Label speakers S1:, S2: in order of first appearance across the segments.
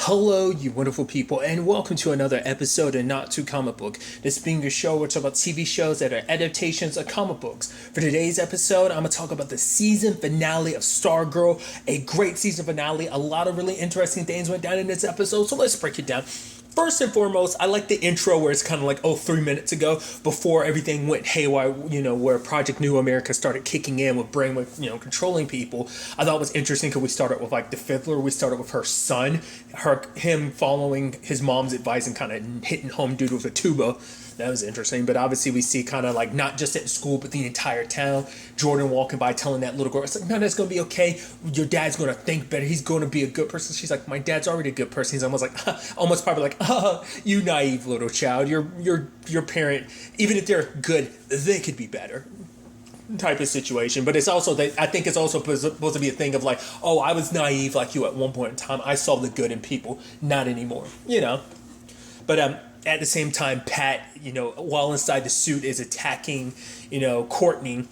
S1: Hello, you wonderful people, and welcome to another episode of Not Too Comic Book. This being your show, we're talking about TV shows that are adaptations of comic books. For today's episode, I'm going to talk about the season finale of Stargirl, a great season finale. A lot of really interesting things went down in this episode, so let's break it down. First and foremost, I like the intro where it's kind of like, 3 minutes ago, before everything went haywire, where Project New America started kicking in with Brainwave, controlling people. I thought it was interesting because we started with like the Fiddler, we started with her son, him following his mom's advice and kind of hitting home dude with a tuba. That was interesting, but obviously we see kind of like not just at school, but the entire town. Jordan walking by telling that little girl, it's like, no, that's going to be okay. Your dad's going to think better. He's going to be a good person. She's like, my dad's already a good person. He's almost like, almost probably like, you naive little child. Your parent, even if they're good, they could be better. Type of situation. But it's also that I think it's also supposed to be a thing of like, oh, I was naive like you at one point in time. I saw the good in people. Not anymore, But at the same time, Pat, while inside the suit, is attacking, Courtney.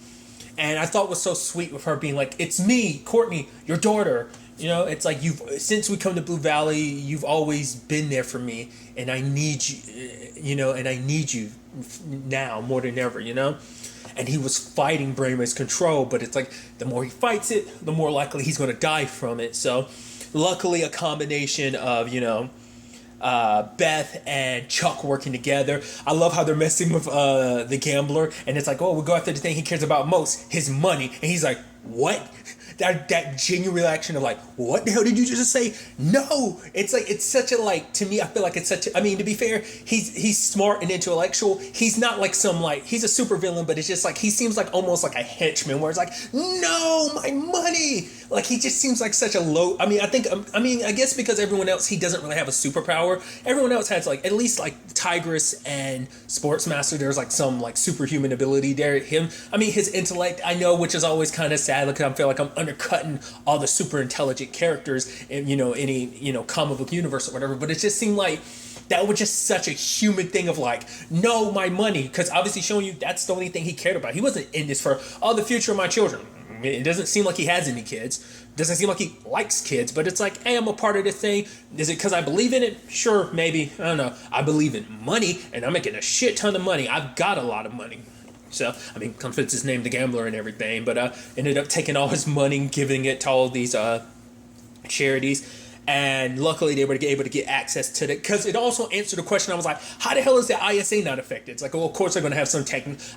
S1: And I thought it was so sweet with her being like, it's me, Courtney, your daughter. It's like, since we come to Blue Valley, you've always been there for me. And I need you, and I need you now more than ever, And he was fighting Brainwave's control, but it's like, the more he fights it, the more likely he's going to die from it. So luckily, a combination of, Beth and Chuck working together. I love how they're messing with the gambler, and it's like, oh, we'll go after the thing he cares about most, his money. And he's like, what? That genuine reaction of like, what the hell did you just say? No, it's like, it's such a, like, to me, I feel like it's such a, to be fair, he's smart and intellectual. He's not like he's a super villain, but it's just like, he seems like almost like a henchman where it's like, no, my money. Like, he just seems like such a low, I guess because everyone else, he doesn't really have a superpower. Everyone else has like, at least like Tigress and Sportsmaster, there's like some like superhuman ability there. His intellect, I know, which is always kind of sad. Like, I feel like I'm undercutting all the super intelligent characters in any comic book universe or whatever, but it just seemed like that was just such a human thing of like, no, my money, because obviously showing you that's the only thing he cared about. He wasn't in this for the future of my children. It doesn't seem like he has any kids. Doesn't seem like he likes kids, but it's like, hey, I'm a part of this thing. Is it because I believe in it? Sure, maybe. I don't know. I believe in money, and I'm making a shit ton of money. I've got a lot of money. So, comes with his name, the gambler and everything, but ended up taking all his money and giving it to all these charities. And luckily they were able to get access to it, because it also answered the question. I was like, how the hell is the ISA not affected? It's like, well, of course they're going to have some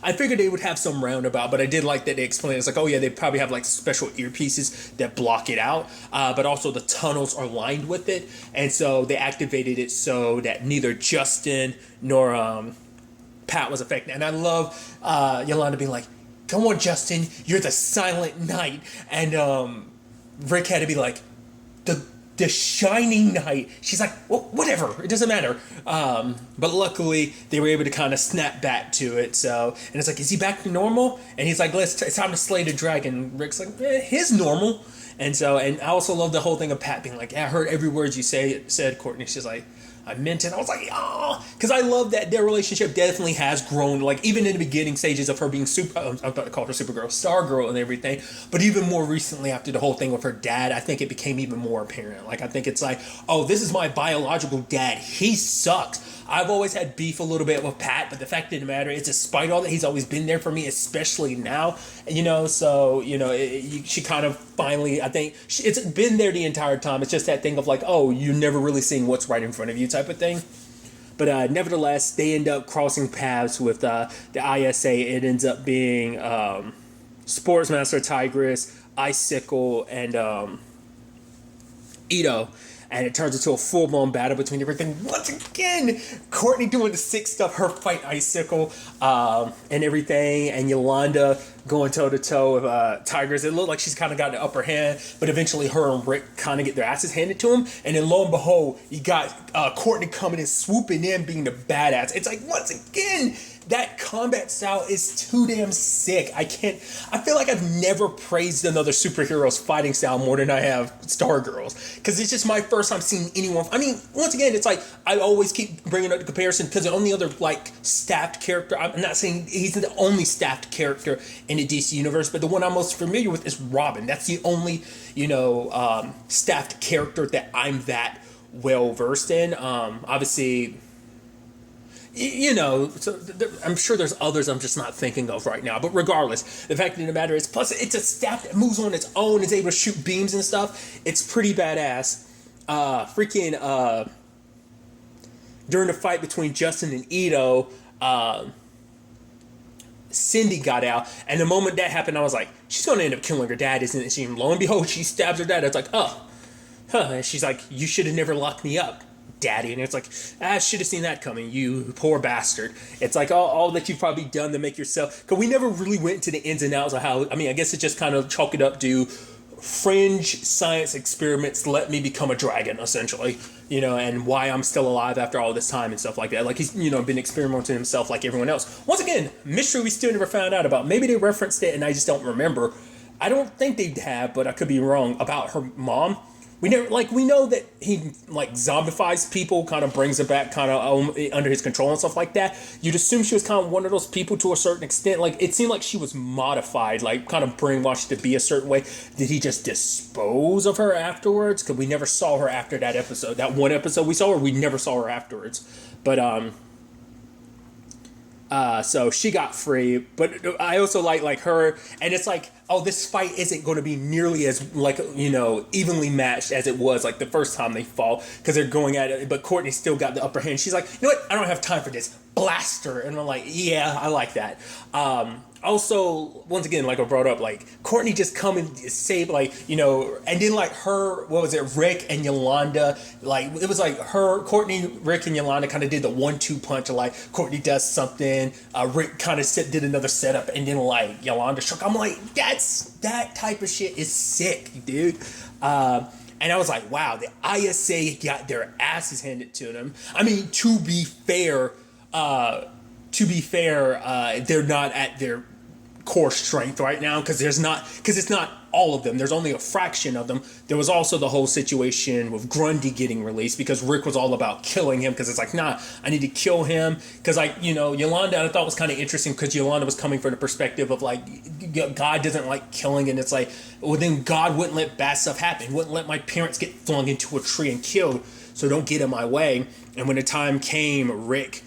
S1: I figured they would have some roundabout, but I did like that they explained. It's like, oh yeah, they probably have like special earpieces that block it out, but also the tunnels are lined with it, and so they activated it so that neither Justin nor Pat was affected. And I love Yolanda being like, come on, Justin, you're the silent knight. And Rick had to be like, the shining knight. She's like, well, whatever, it doesn't matter. But luckily they were able to kind of snap back to it. So, and it's like, is he back to normal? And he's like, it's time to slay the dragon. Rick's like, his normal. And so, and I also love the whole thing of Pat being like, I heard every word you said, Courtney. She's like, I meant it. I was like, oh, because I love that their relationship definitely has grown. Like, even in the beginning stages of her being I'm about to call her Supergirl, Stargirl and everything. But even more recently, after the whole thing with her dad, I think it became even more apparent. Like, I think it's like, oh, this is my biological dad. He sucks. I've always had beef a little bit with Pat, but the fact didn't matter. It's despite all that, he's always been there for me, especially now. So, she kind of finally, I think, it's been there the entire time. It's just that thing of like, oh, you're never really seeing what's right in front of you type of thing. But nevertheless, they end up crossing paths with the ISA. It ends up being Sportsmaster, Tigress, Icicle, and Ito. And it turns into a full-blown battle between everything. Once again, Courtney doing the sick stuff, her fight Icicle and everything, and Yolanda going toe-to-toe with Tigress. It looked like she's kind of got the upper hand, but eventually her and Rick kind of get their asses handed to them. And then lo and behold, you got Courtney coming in, swooping in, being the badass. It's like, once again, that combat style is too damn sick. I feel like I've never praised another superhero's fighting style more than I have Stargirl's, because it's just my first time seeing anyone. Once again, it's like, I always keep bringing up the comparison, because the only other like staffed character, I'm not saying he's the only staffed character in the DC universe, but the one I'm most familiar with is Robin. That's the only staffed character that I'm that well versed in. Obviously, so I'm sure there's others I'm just not thinking of right now. But regardless, the fact of the matter is, plus it's a staff that moves on its own, is able to shoot beams and stuff. It's pretty badass. During the fight between Justin and Ito, Cindy got out, and the moment that happened, I was like, she's gonna end up killing her dad, isn't she? And lo and behold, she stabs her dad. It's like, oh, huh. And she's like, you should have never locked me up, Daddy. And it's like, I should have seen that coming, you poor bastard. It's like all that you've probably done to make yourself, because we never really went into the ins and outs of how, I guess it just kind of chalk it up to fringe science experiments let me become a dragon, essentially, and why I'm still alive after all this time and stuff like that. Like, he's, been experimenting himself like everyone else. Once again, mystery we still never found out about. Maybe they referenced it and I just don't remember. I don't think they have, but I could be wrong, about her mom. We never, we know that he, zombifies people, kind of brings it back kind of under his control and stuff like that. You'd assume she was kind of one of those people to a certain extent. It seemed like she was modified, kind of brainwashed to be a certain way. Did he just dispose of her afterwards? Because we never saw her after that episode. That one episode we saw her, we never saw her afterwards. But, so she got free, but I also like her, and it's like, oh, this fight isn't going to be nearly as evenly matched as it was the first time they fought, because they're going at it, but Courtney still got the upper hand. She's like, you know what, I don't have time for this, blast her. And I'm like, yeah, I like that. Also, once again, I brought up, Courtney just come and save, and then, her, what was it, Rick and Yolanda, it was her, Courtney, Rick, and Yolanda kind of did the 1-2 punch of, Courtney does something, Rick kind of did another setup, and then, Yolanda struck. I'm like, that type of shit is sick, dude. And I was like, wow, the ISA got their asses handed to them. To be fair, they're not at their core strength right now, because it's not all of them. There's only a fraction of them. There was also the whole situation with Grundy getting released, because Rick was all about killing him, because it's like, nah, I need to kill him, because Yolanda, I thought was kind of interesting, because Yolanda was coming from the perspective of God doesn't like killing, and it's like, well, then God wouldn't let bad stuff happen, wouldn't let my parents get flung into a tree and killed, so don't get in my way. And when the time came, Rick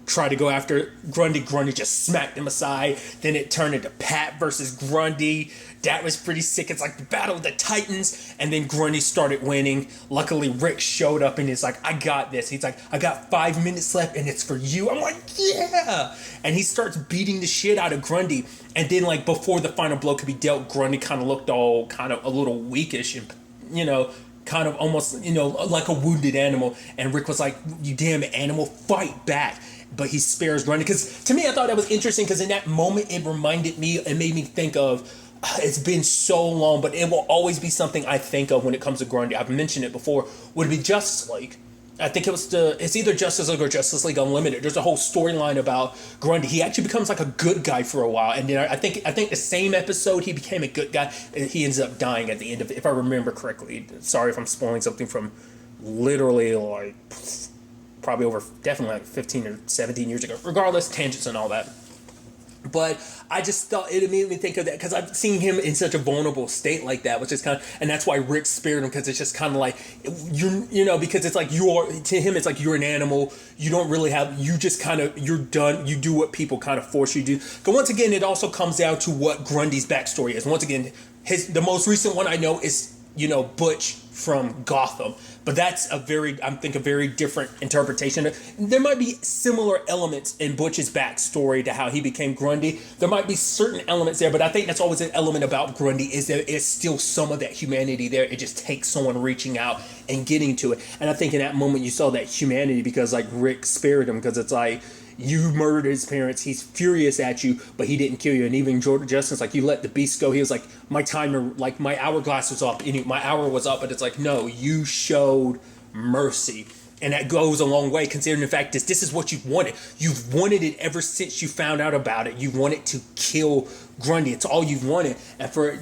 S1: tried to go after Grundy. Grundy just smacked him aside. Then it turned into Pat versus Grundy. That was pretty sick. It's like the Battle of the Titans. And then Grundy started winning. Luckily, Rick showed up and he's like, I got this. He's like, I got 5 minutes left and it's for you. I'm like, yeah. And he starts beating the shit out of Grundy. And then, before the final blow could be dealt, Grundy kind of looked all kind of a little weakish and, kind of almost, like a wounded animal. And Rick was like, you damn animal, fight back. But he spares Grundy. Because to me, I thought that was interesting, because in that moment, it reminded me and made me think of, it's been so long, but it will always be something I think of when it comes to Grundy. I've mentioned it before. Would it be Justice League? I think it's either Justice League or Justice League Unlimited. There's a whole storyline about Grundy. He actually becomes a good guy for a while, and then I think the same episode he became a good guy. He ends up dying at the end of it, if I remember correctly. Sorry if I'm spoiling something from literally probably over definitely 15 or 17 years ago. Regardless, tangents and all that. But I just thought it made me think of that, because I've seen him in such a vulnerable state like that, which is kind of, and that's why Rick spared him, because it's just kind of because it's to him, it's like you're an animal. You don't really have, you just kind of, you're done. You do what people kind of force you to do. But once again, it also comes down to what Grundy's backstory is. Once again, the most recent one I know is, Butch from Gotham. But that's a very different interpretation. There might be similar elements in Butch's backstory to how he became Grundy. There might be certain elements there, but I think that's always an element about Grundy, is there is still some of that humanity there. It just takes someone reaching out and getting to it. And I think in that moment you saw that humanity, because Rick spared him, because it's like, you murdered his parents, he's furious at you, but he didn't kill you. And even Jordan Justice, you let the beast go. He was like, my timer, my hourglass was up, my hour was up, but it's like, no, you showed mercy. And that goes a long way, considering the fact that this is what you've wanted. You've wanted it ever since you found out about it. You wanted to kill Grundy. It's all you've wanted. And for,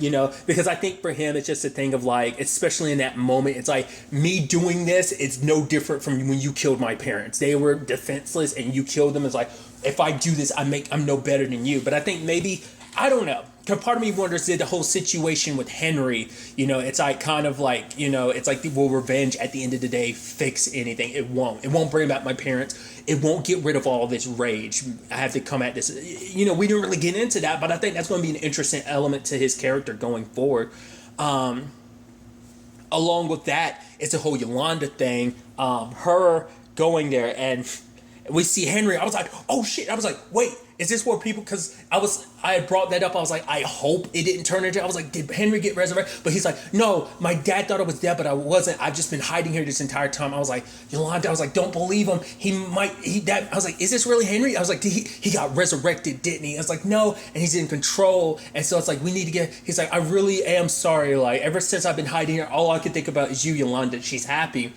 S1: because I think for him, it's just a thing of especially in that moment, it's like, me doing this, it's no different from when you killed my parents. They were defenseless and you killed them. It's like, if I do this, I'm no better than you. But I think maybe, I don't know. part of me wonders, did the whole situation with Henry, it's like kind of like, it's like, will revenge at the end of the day fix anything? It won't. It won't bring back my parents. It won't get rid of all this rage. I have to come at this. We didn't really get into that, but I think that's going to be an interesting element to his character going forward. Along with that, it's the whole Yolanda thing. Her going there and we see Henry. I was like, oh shit. I was like, wait, is this where people, because I had brought that up. I was like, I hope it didn't turn into, I was like, did Henry get resurrected? But he's like, no, my dad thought I was dead, but I wasn't. I've just been hiding here this entire time. I was like, Yolanda, I was like, don't believe him. I was like, is this really Henry? I was like, he got resurrected, didn't he? I was like, no, and he's in control. And so it's like, we need to he's like, I really am sorry. Like, ever since I've been hiding here, all I could think about is you, Yolanda. She's happy.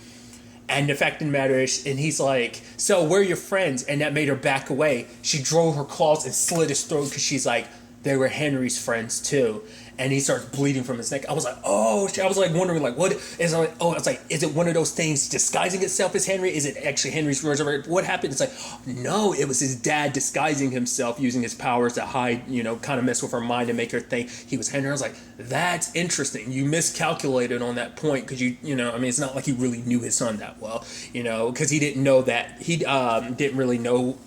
S1: And the fact of the matter is, and he's like, so where are your friends? And that made her back away. She drove her claws and slit his throat because she's like, they were Henry's friends too. And he starts bleeding from his neck. I was like, oh, I was like wondering, like, what is it? Oh, I was like, is it one of those things disguising itself as Henry? Is it actually Henry's resurrection? What happened? It's like, no, it was his dad disguising himself, using his powers to hide, kind of mess with her mind and make her think he was Henry. I was like, that's interesting. You miscalculated on that point because it's not like he really knew his son that well, because he didn't know that. He didn't really know,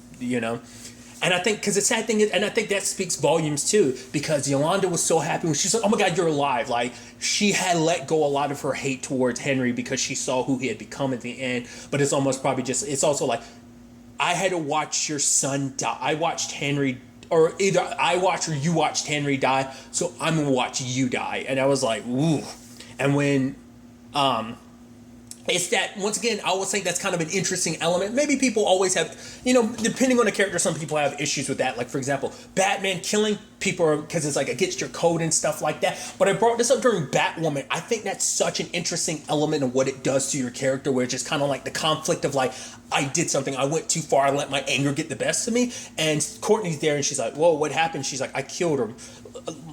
S1: And I think, because the sad thing is, and I think that speaks volumes too, because Yolanda was so happy when she's like, oh my God, you're alive. Like, she had let go a lot of her hate towards Henry because she saw who he had become at the end. But it's almost probably just, it's also like, I had to watch your son die. I watched Henry, or either I watched or you watched Henry die, so I'm going to watch you die. And I was like, ooh. And when, it's that, once again, I always think that's kind of an interesting element. Maybe people always have, depending on the character, some people have issues with that. Like, for example, Batman killing people because it's like against your code and stuff like that. But I brought this up during Batwoman. I think that's such an interesting element of what it does to your character, where it's just kind of like the conflict of like, I did something, I went too far, I let my anger get the best of me. And Courtney's there and she's like, whoa, what happened? She's like, I killed her.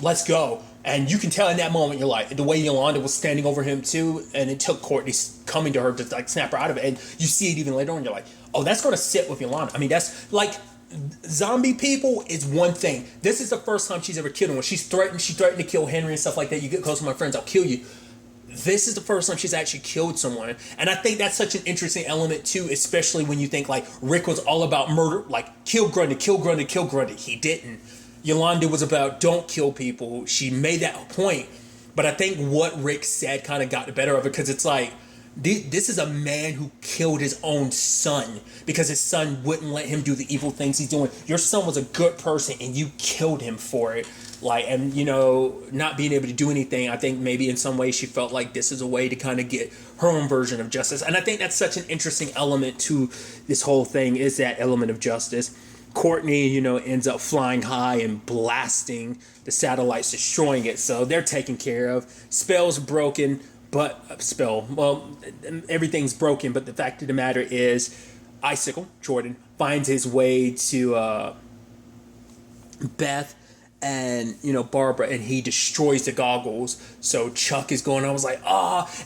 S1: Let's go. And you can tell in that moment, you're like, the way Yolanda was standing over him too, and it took Courtney coming to her to like snap her out of it, and you see it even later on, you're like, oh, that's going to sit with Yolanda. I mean, that's like, zombie people is one thing. This is the first time she's ever killed anyone. She threatened to kill Henry and stuff like that. You get close to my friends, I'll kill you. This is the first time she's actually killed someone. And I think that's such an interesting element too, especially when you think like Rick was all about murder, like kill Grundy, kill Grundy, kill Grundy. He didn't. Yolanda was about don't kill people. She made that point. But I think what Rick said kind of got the better of it, because it's like, this is a man who killed his own son because his son wouldn't let him do the evil things he's doing. Your son was a good person and you killed him for it. Like, and not being able to do anything, I think maybe in some way she felt like this is a way to kind of get her own version of justice. And I think that's such an interesting element to this whole thing, is that element of justice. Courtney, ends up flying high and blasting the satellites, destroying it. So they're taken care of. Spell's broken, everything's broken. But the fact of the matter is, Icicle, Jordan, finds his way to Beth and Barbara, and he destroys the goggles. So Chuck is going on. I was like,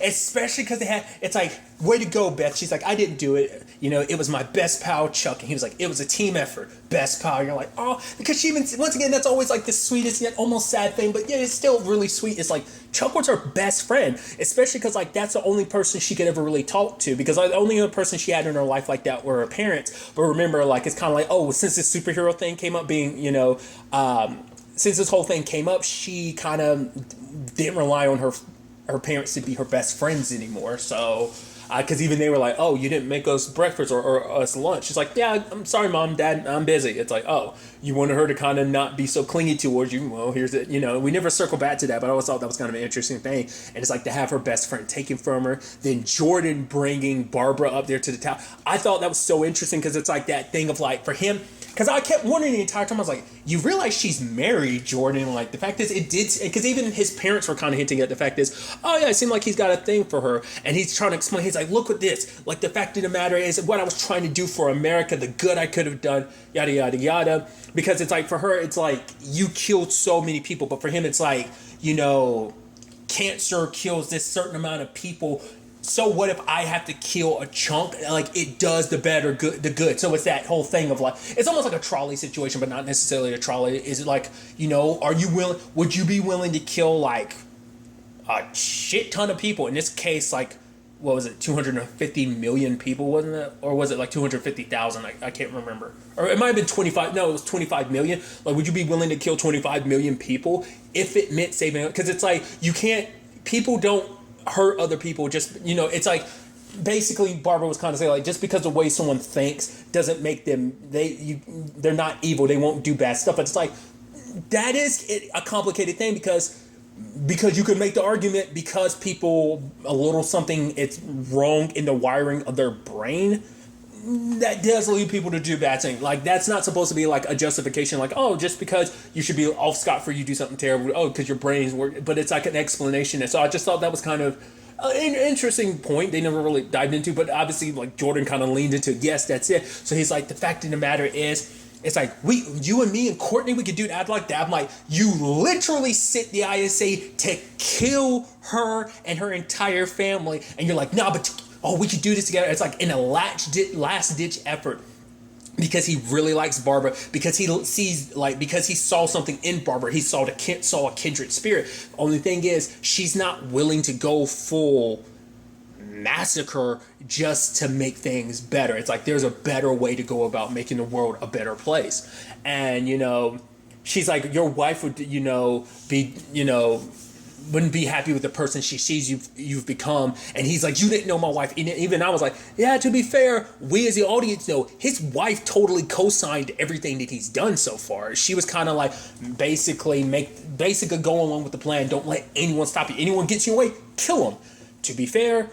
S1: especially because it's like, way to go, Beth. She's like, I didn't do it. It was my best pal, Chuck. And he was like, it was a team effort, best pal. You're like, because she even, once again, that's always like the sweetest yet almost sad thing, but yeah, it's still really sweet. It's like, Chuck was her best friend, especially because like that's the only person she could ever really talk to, because the only other person she had in her life like that were her parents. But remember, like, it's kind of like, since this superhero thing came up, since this whole thing came up, she kind of didn't rely on her parents to be her best friends anymore. So, because even they were like, you didn't make us breakfast or us lunch. She's like, yeah, I'm sorry, Mom, Dad, I'm busy. It's like, you wanted her to kind of not be so clingy towards you. Well, here's it. We never circle back to that, but I always thought that was kind of an interesting thing. And it's like to have her best friend taken from her, then Jordan bringing Barbara up there to the town. I thought that was so interesting because it's like that thing of like, for him, because I kept wondering the entire time, I was like, you realize she's married, Jordan? Like, the fact is, it did, because even his parents were kind of hinting at the fact is, it seemed like he's got a thing for her. And he's trying to explain, he's like, look at this. Like, the fact of the matter is, what I was trying to do for America, the good I could have done, yada, yada, yada. Because it's like, for her, it's like, you killed so many people. But for him, it's like, cancer kills this certain amount of people so what if I have to kill a chunk? Like, it does the good. So it's that whole thing of like, it's almost like a trolley situation, but not necessarily a trolley. Is it like, are you willing? Would you be willing to kill like a shit ton of people? In this case, like, what was it, 250 million people, wasn't it? Or was it like 250,000? I can't remember. Or it might have been 25. No, it was 25 million. Like, would you be willing to kill 25 million people if it meant saving? Because it's like, you can't, people don't hurt other people just, it's like, basically Barbara was kind of saying, like, just because the way someone thinks doesn't make them, they're not evil, they won't do bad stuff. But it's like, that is a complicated thing because you could make the argument because people a little something it's wrong in the wiring of their brain, that does lead people to do bad things. Like, that's not supposed to be like a justification, like, oh, just because you should be off scot-free, you do something terrible, oh, because your brain's work. But it's like an explanation. And so I just thought that was kind of an interesting point they never really dived into. But obviously, like, Jordan kind of leaned into, yes, that's it. So he's like, the fact of the matter is, it's like, you and me and Courtney, we could do that like that. I'm like, you literally sent the ISA to kill her and her entire family. And you're like, nah, but, we could do this together. It's like in a last-ditch effort because he really likes Barbara, because he sees, like, because he saw something in Barbara. He saw a kindred spirit. Only thing is, she's not willing to go full massacre just to make things better. It's like, there's a better way to go about making the world a better place. And she's like, your wife would be wouldn't be happy with the person she sees you've become. And he's like, you didn't know my wife. And even I was like, yeah, to be fair, we as the audience know his wife totally co-signed everything that he's done so far. She was kind of like basically go along with the plan. Don't let anyone stop you. Anyone gets in your way, kill them. To be fair,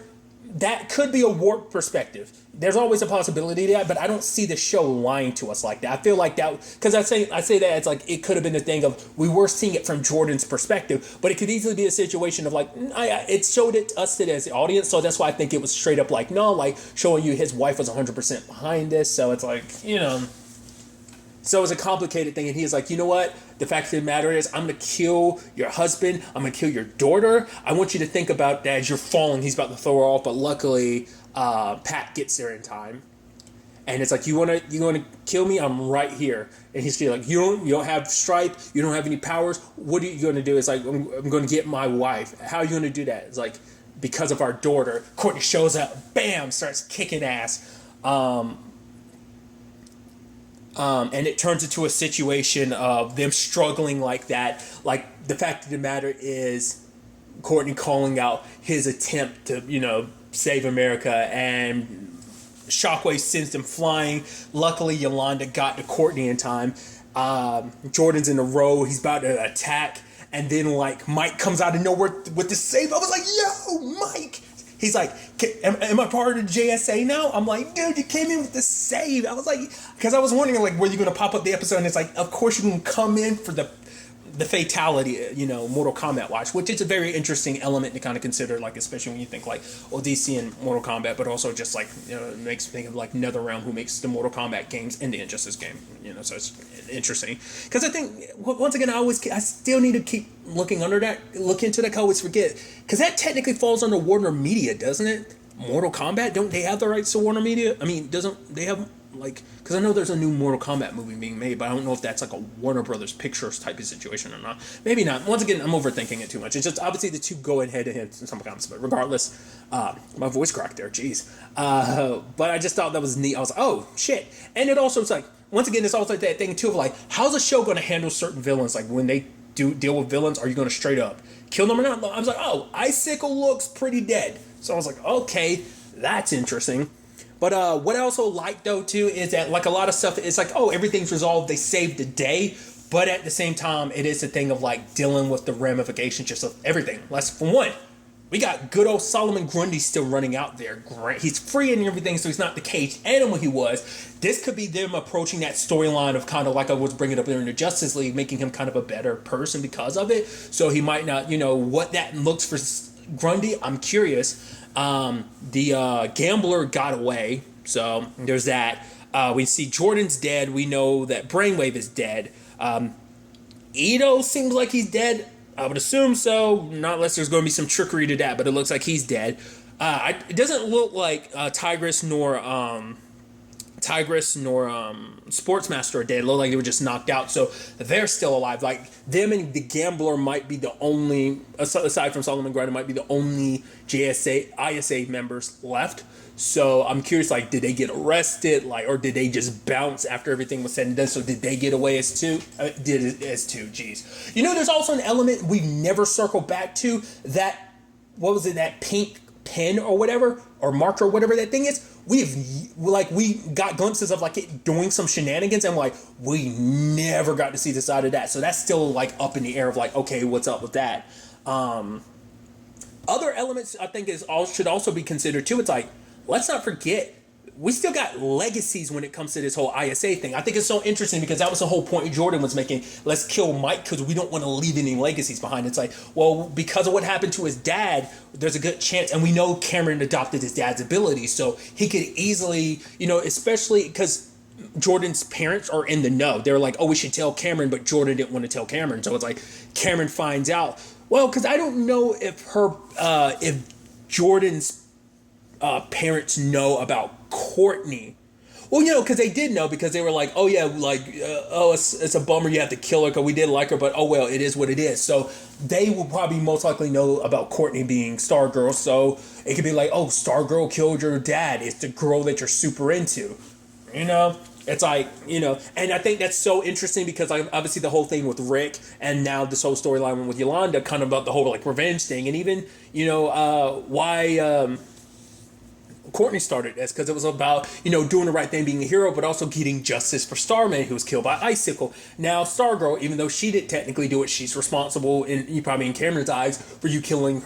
S1: that could be a warped perspective. There's always a possibility of that, but I don't see the show lying to us like that. I feel like that, because I say that it's like, it could have been the thing of, we were seeing it from Jordan's perspective, but it could easily be a situation of like, it showed it to us as the audience, so that's why I think it was straight up like, no, like, showing you his wife was 100% behind this, so it's like, so it's a complicated thing, and he's like, you know what? The fact of the matter is, I'm going to kill your husband. I'm going to kill your daughter. I want you to think about that as you're falling. He's about to throw her off, but luckily, Pat gets there in time. And it's like, you want to kill me? I'm right here. And he's like, you don't have stripe. You don't have any powers. What are you going to do? It's like, I'm going to get my wife. How are you going to do that? It's like, because of our daughter. Courtney shows up. Bam! Starts kicking ass. And it turns into a situation of them struggling like that. Like, the fact of the matter is, Courtney calling out his attempt to, save America, and Shockwave sends them flying. Luckily, Yolanda got to Courtney in time. Jordan's in the road. He's about to attack. And then, like, Mike comes out of nowhere with the save. I was like, yo, Mike! He's like, am I part of the JSA now? I'm like, dude, you came in with the save. I was like, because I was wondering, like, were you going to pop up the episode? And it's like, of course you're going to come in for the fatality, Mortal Kombat watch, which is a very interesting element to kind of consider, like, especially when you think, like, DC and Mortal Kombat, but also just, like, it makes me think of, like, NetherRealm, who makes the Mortal Kombat games and the Injustice game, so it's interesting. Because I think, once again, I still need to keep look into that, I always forget, because that technically falls under Warner Media, doesn't it? Mortal Kombat, don't they have the rights to Warner Media? I mean, doesn't they have, like, because I know there's a new Mortal Kombat movie being made, but I don't know if that's like a Warner Brothers Pictures type of situation or not. Maybe not. Once again, I'm overthinking it too much. It's just, obviously, the two go head to head in some comments, but regardless, my voice cracked there, jeez. But I just thought that was neat. I was like, oh, shit. And it also, it's like, once again, it's also like that thing too of like, how's a show going to handle certain villains? Like, when they do deal with villains, are you going to straight up kill them or not? I was like, oh, Icicle looks pretty dead. So I was like, okay, that's interesting. But what I also like, though, too, is that, like, a lot of stuff, it's like, oh, everything's resolved, they saved the day, but at the same time, it is a thing of, like, dealing with the ramifications just of everything. For one, we got good old Solomon Grundy still running out there. Great. He's free and everything, so he's not the caged animal he was. This could be them approaching that storyline of kind of like I was bringing up there in the Justice League, making him kind of a better person because of it. So he might not, what that looks for Grundy, I'm curious. The gambler got away, so there's that. We see Jordan's dead. We know that Brainwave is dead. Ito seems like he's dead. I would assume so, not unless there's going to be some trickery to that, but it looks like he's dead. It doesn't look like Tigress nor Sportsmaster are dead. It looked like they were just knocked out, so they're still alive. Like them and the Gambler might be the only, aside from Solomon Grundy, might be the only ISA members left. So I'm curious, like, did they get arrested, like, or did they just bounce after everything was said and done? So did they get away as two? Jeez. There's also an element we never circled back to. That, what was it? That pink pen or whatever, or marker, or whatever that thing is. We got glimpses of like it doing some shenanigans, and like we never got to see the side of that. So that's still like up in the air of like, okay, what's up with that? Other elements I think should also be considered too. It's like, let's not forget, we still got legacies when it comes to this whole ISA thing. I think it's so interesting because that was the whole point Jordan was making. Let's kill Mike because we don't want to leave any legacies behind. It's like, well, because of what happened to his dad, there's a good chance, and we know Cameron adopted his dad's abilities, so he could easily, especially because Jordan's parents are in the know. They're like, oh, we should tell Cameron, but Jordan didn't want to tell Cameron. So it's like Cameron finds out. Well, because I don't know if Jordan's parents know about Courtney. Well, because they did know, because they were like, oh yeah, like, it's a bummer you have to kill her because we did like her, but oh well, it is what it is. So they will probably most likely know about Courtney being Stargirl. So it could be like, oh, Stargirl killed your dad. It's the girl that you're super into. It's like, and I think that's so interesting because obviously the whole thing with Rick and now this whole storyline with Yolanda, kind of about the whole like revenge thing, and even, why Courtney started this, because it was about, doing the right thing, being a hero, but also getting justice for Starman, who was killed by Icicle. Now, Stargirl, even though she didn't technically do it, she's responsible, probably in Cameron's eyes, for you killing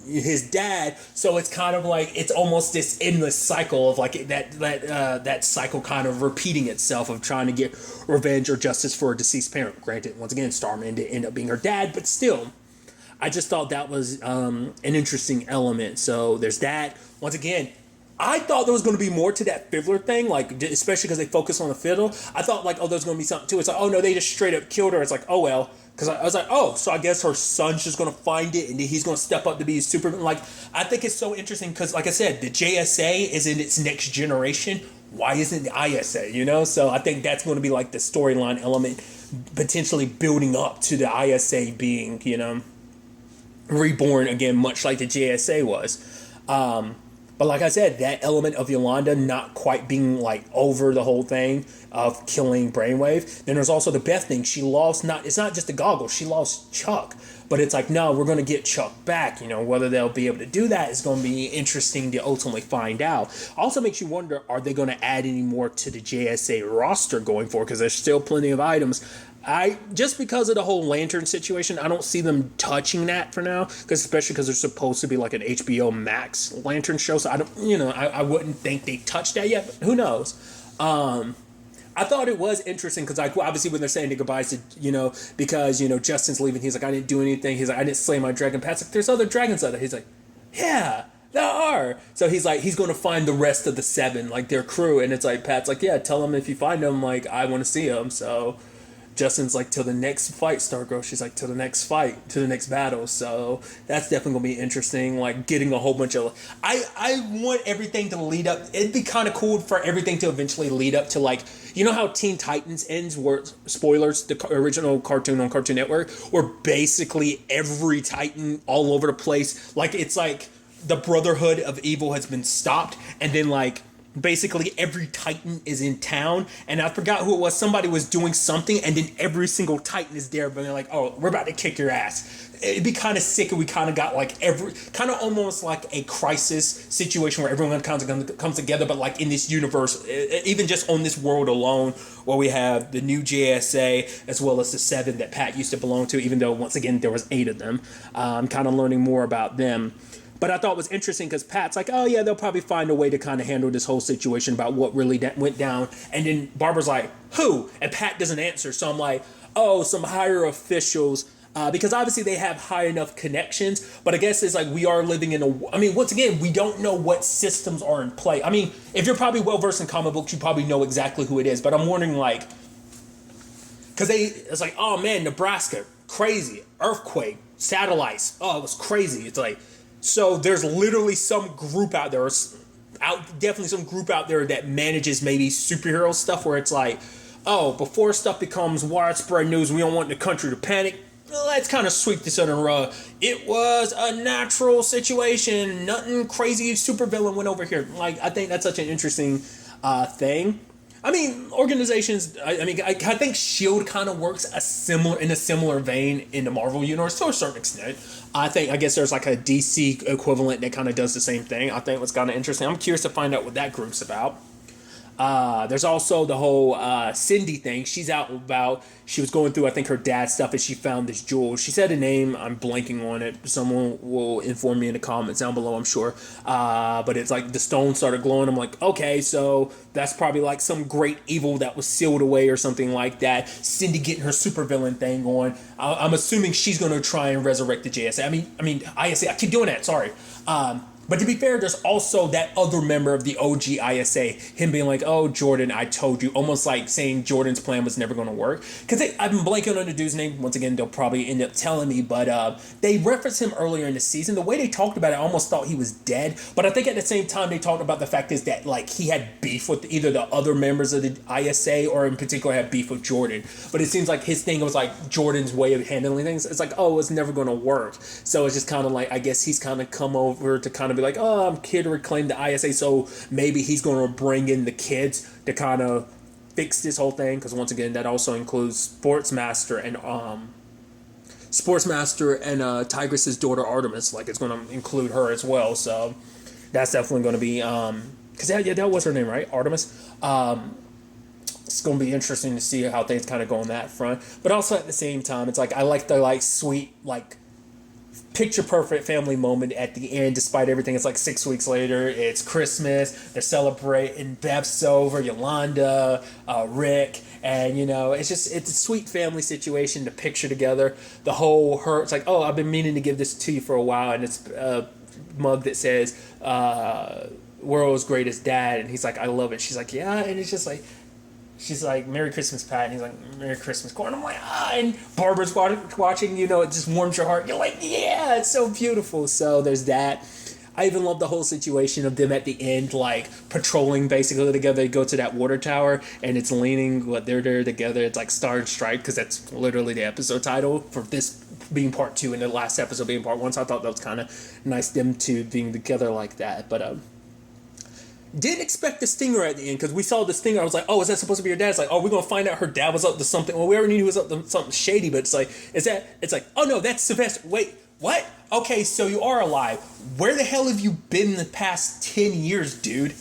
S1: his dad. So it's kind of like, it's almost this endless cycle of like that cycle kind of repeating itself of trying to get revenge or justice for a deceased parent. Granted, once again, Starman didn't end up being her dad, but still, I just thought that was an interesting element. So there's that. Once again, I thought there was going to be more to that fiddler thing, like, especially because they focus on the fiddle. I thought, like, oh, there's going to be something to it. It's like, oh, no, they just straight up killed her. It's like, oh, well. Because I was like, oh, so I guess her son's just going to find it and he's going to step up to be Superman. Like, I think it's so interesting because, like I said, the JSA is in its next generation. Why isn't the ISA, So I think that's going to be, like, the storyline element potentially building up to the ISA being, reborn again, much like the JSA was. But like I said, that element of Yolanda not quite being like over the whole thing of killing Brainwave. Then there's also the Beth thing. She lost it's not just the goggles. She lost Chuck. But it's like, no, we're going to get Chuck back. Whether they'll be able to do that is going to be interesting to ultimately find out. Also makes you wonder, are they going to add any more to the JSA roster going forward? Because there's still plenty of items. Just because of the whole Lantern situation, I don't see them touching that for now, especially because there's supposed to be like an HBO Max Lantern show, so I don't, I wouldn't think they touched that yet, but who knows. I thought it was interesting because, like, obviously when they're saying their goodbyes to, because, Justin's leaving, he's like, I didn't do anything, he's like, I didn't slay my dragon. Pat's like, there's other dragons out there. He's like, yeah, there are. So he's like, he's going to find the rest of the 7, like their crew, and it's like, Pat's like, yeah, tell them if you find them, like, I want to see them. So Justin's like, till the next fight, Stargirl. She's like, till the next fight, to the next battle. So that's definitely gonna be interesting. Like, getting a whole bunch of, I want everything to lead up. It'd be kind of cool for everything to eventually lead up to, like, how Teen Titans ends, where, spoilers, the original cartoon on Cartoon Network, where basically every Titan all over the place, like, it's like the Brotherhood of Evil has been stopped, and then like basically every Titan is in town, and I forgot who it was. Somebody was doing something, and then every single Titan is there, but they're like, oh, we're about to kick your ass. It'd be kind of sick if we kind of got like kind of almost like a crisis situation where everyone kind of comes together, but like in this universe, even just on this world alone, where we have the new JSA as well as the 7 that Pat used to belong to, even though once again there was 8 of them. Kind of learning more about them. But I thought it was interesting because Pat's like, oh yeah, they'll probably find a way to kind of handle this whole situation about what really went down. And then Barbara's like, who? And Pat doesn't answer. So I'm like, oh, some higher officials. Because obviously they have high enough connections. But I guess it's like we are living in once again, we don't know what systems are in play. I mean, if you're probably well-versed in comic books, you probably know exactly who it is. But I'm wondering, like, because it's like, oh man, Nebraska, crazy. Earthquake, satellites. Oh, it was crazy. It's like, So there's literally some group out there, definitely some group out there that manages maybe superhero stuff where it's like, oh, before stuff becomes widespread news, we don't want the country to panic. Let's kind of sweep this under the rug. It was a natural situation. Nothing crazy. Supervillain went over here. Like, I think that's such an interesting thing. I mean, organizations. I think Shield kind of works in a similar vein in the Marvel universe to a certain extent. I guess there's like a DC equivalent that kind of does the same thing. I think it was kind of interesting. I'm curious to find out what that group's about. There's also the whole Cindy thing. She's out about. She was going through, I think, her dad's stuff, and she found this jewel. She said a name. I'm blanking on it. Someone will inform me in the comments down below, I'm sure. But it's like the stone started glowing. I'm like, okay, so that's probably like some great evil that was sealed away or something like that. Cindy getting her supervillain thing going. I'm assuming she's going to try and resurrect the JSA. I mean, ISA. I keep doing that. Sorry. But to be fair, there's also that other member of the OG ISA, him being like, oh, Jordan, I told you, almost like saying Jordan's plan was never going to work. Because I've been blanking on the dude's name. Once again, they'll probably end up telling me, but they referenced him earlier in the season. The way they talked about it, I almost thought he was dead. But I think at the same time, they talked about the fact is that like he had beef with either the other members of the ISA or in particular had beef with Jordan. But it seems like his thing was like Jordan's way of handling things. It's like, oh, it's never going to work. So it's just kind of like, I guess he's kind of come over to kind of be like, oh, I'm here to reclaim the ISA, so maybe he's going to bring in the kids to kind of fix this whole thing, because once again, that also includes Sportsmaster and Tigress's daughter Artemis. Like, it's going to include her as well, so that's definitely going to be, because that was her name, right? Artemis. It's going to be interesting to see how things kind of go on that front, but also at the same time, it's like, I like the, like, sweet, like, picture perfect family moment at the end. Despite everything, it's like 6 weeks later, it's Christmas, they're celebrating, Bev's over, Yolanda, Rick, and it's a sweet family situation to picture together. The whole it's like, oh, I've been meaning to give this to you for a while, and it's a mug that says world's greatest dad, and he's like, I love it. She's like, yeah, and it's just like, she's like, Merry Christmas, Pat. And he's like, Merry Christmas, Corn. I'm like, and Barbara's watching, it just warms your heart. You're like, yeah, it's so beautiful. So there's that. I even love the whole situation of them at the end, like, patrolling basically together. They go to that water tower, and it's leaning, they're there together. It's like Star and Stripe, because that's literally the episode title for this being part 2 and the last episode being part 1. So I thought that was kind of nice, them two being together like that. But, didn't expect the stinger at the end, because we saw the stinger. I was like, oh, is that supposed to be your dad? It's like, oh, we're going to find out her dad was up to something. Well, we already knew he was up to something shady, but it's like, it's like, oh no, that's Sylvester. Wait, what? Okay, so you are alive. Where the hell have you been the past 10 years, dude?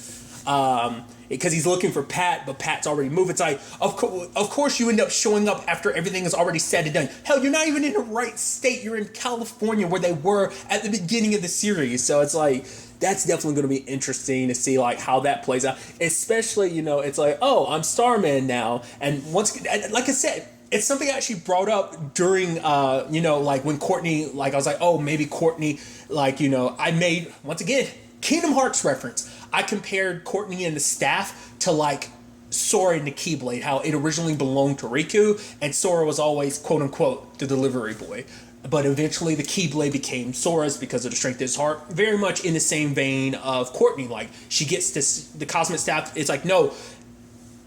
S1: Because he's looking for Pat, but Pat's already moved. It's like, of course you end up showing up after everything is already said and done. Hell, you're not even in the right state. You're in California, where they were at the beginning of the series. So it's like, that's definitely going to be interesting to see like how that plays out. Especially, it's like, oh, I'm Starman now. And like I said, it's something I actually brought up during, like when Courtney, like I was like, oh, maybe Courtney, like, I made, once again, Kingdom Hearts reference. I compared Courtney and the staff to like Sora and the Keyblade, how it originally belonged to Riku, and Sora was always, quote unquote, the delivery boy. But eventually the Keyblade became Sora's because of the strength of his heart. Very much in the same vein of Courtney. Like, she gets the Cosmic Staff. It's like, no,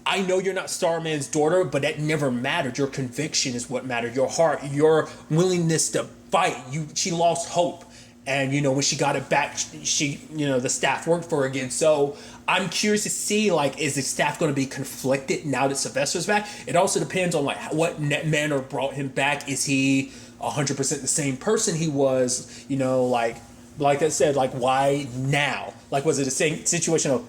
S1: I know you're not Starman's daughter, but that never mattered. Your conviction is what mattered. Your heart, your willingness to fight. She lost hope. And, when she got it back, the staff worked for her again. So I'm curious to see, like, is the staff going to be conflicted now that Sylvester's back? It also depends on, like, what manner brought him back. Is he 100% the same person he was, like I said, like, why now? Like, was it the same situation of,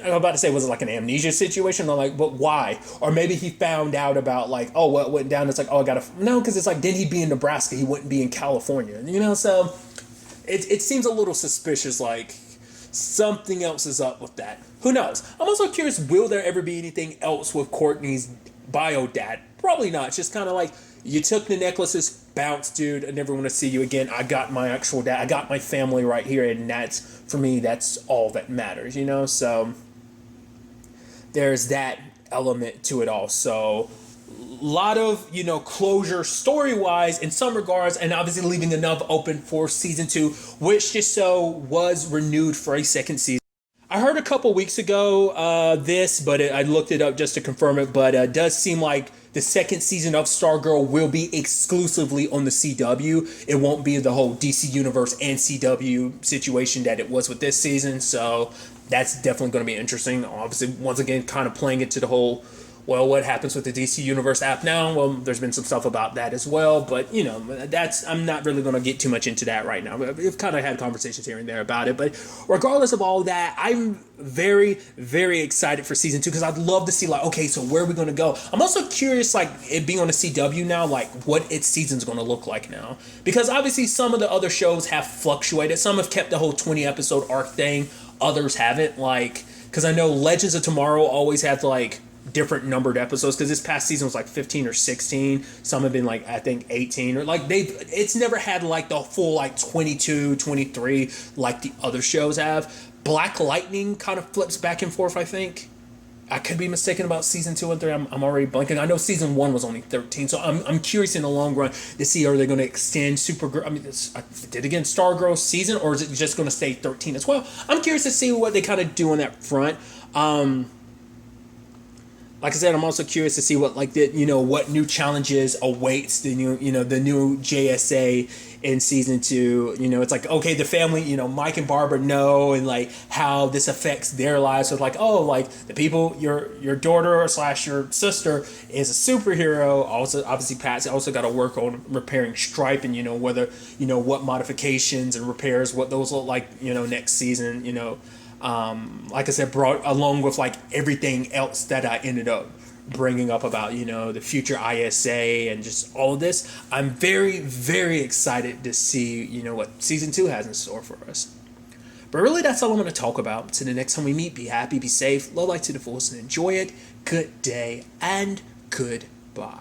S1: I'm about to say, was it like an amnesia situation? Or like, but why? Or maybe he found out about, like, oh, what went down? It's like, oh, no, because it's like, didn't he be in Nebraska? He wouldn't be in California, so it seems a little suspicious, like, something else is up with that. Who knows? I'm also curious, will there ever be anything else with Courtney's bio dad? Probably not. It's just kind of like, you took the necklaces, bounce, dude. I never want to see you again. I got my actual dad. I got my family right here, and for me, that's all that matters, So there's that element to it all. So lot of closure story wise in some regards, and obviously leaving enough open for season 2, which just so was renewed for a second season. I heard a couple weeks ago I looked it up just to confirm it, but it does seem like the second season of Stargirl will be exclusively on the CW. It won't be the whole DC Universe and CW situation that it was with this season, so that's definitely going to be interesting. Obviously, once again, kind of playing it to the whole, well, what happens with the DC Universe app now? Well, there's been some stuff about that as well, but I'm not really going to get too much into that right now. We've kind of had conversations here and there about it, but regardless of all that, I'm very, very excited for season 2 because I'd love to see okay, so where are we going to go? I'm also curious, it being on the CW now, what its season's going to look like now, because obviously some of the other shows have fluctuated. Some have kept the whole 20 episode arc thing, others haven't. Because I know Legends of Tomorrow always had different numbered episodes, because this past season was 15 or 16. Some have been I think 18, or it's never had the full 22, 23 like the other shows have. Black Lightning kind of flips back and forth, I think. I could be mistaken about season 2 and 3. I'm already blanking. I know season 1 was only 13, so I'm curious in the long run to see, are they going to extend Supergirl? I mean, did again Stargirl season, or is it just going to stay 13 as well? I'm curious to see what they kind of do on that front. Like I said, I'm also curious to see what what new challenges awaits the new JSA in season 2. It's okay, the family, Mike and Barbara know, and how this affects their lives. So the people, your daughter / your sister is a superhero. Also, obviously, Pat's also got to work on repairing S.T.R.I.P.E, and whether what modifications and repairs, what those look like next season. Like I said, brought along with everything else that I ended up bringing up about the future ISA and just all of this. I'm very, very excited to see what season 2 has in store for us. But really, that's all I'm going to talk about. Till the next time we meet, be happy, be safe, love life to the fullest, and enjoy it. Good day and goodbye.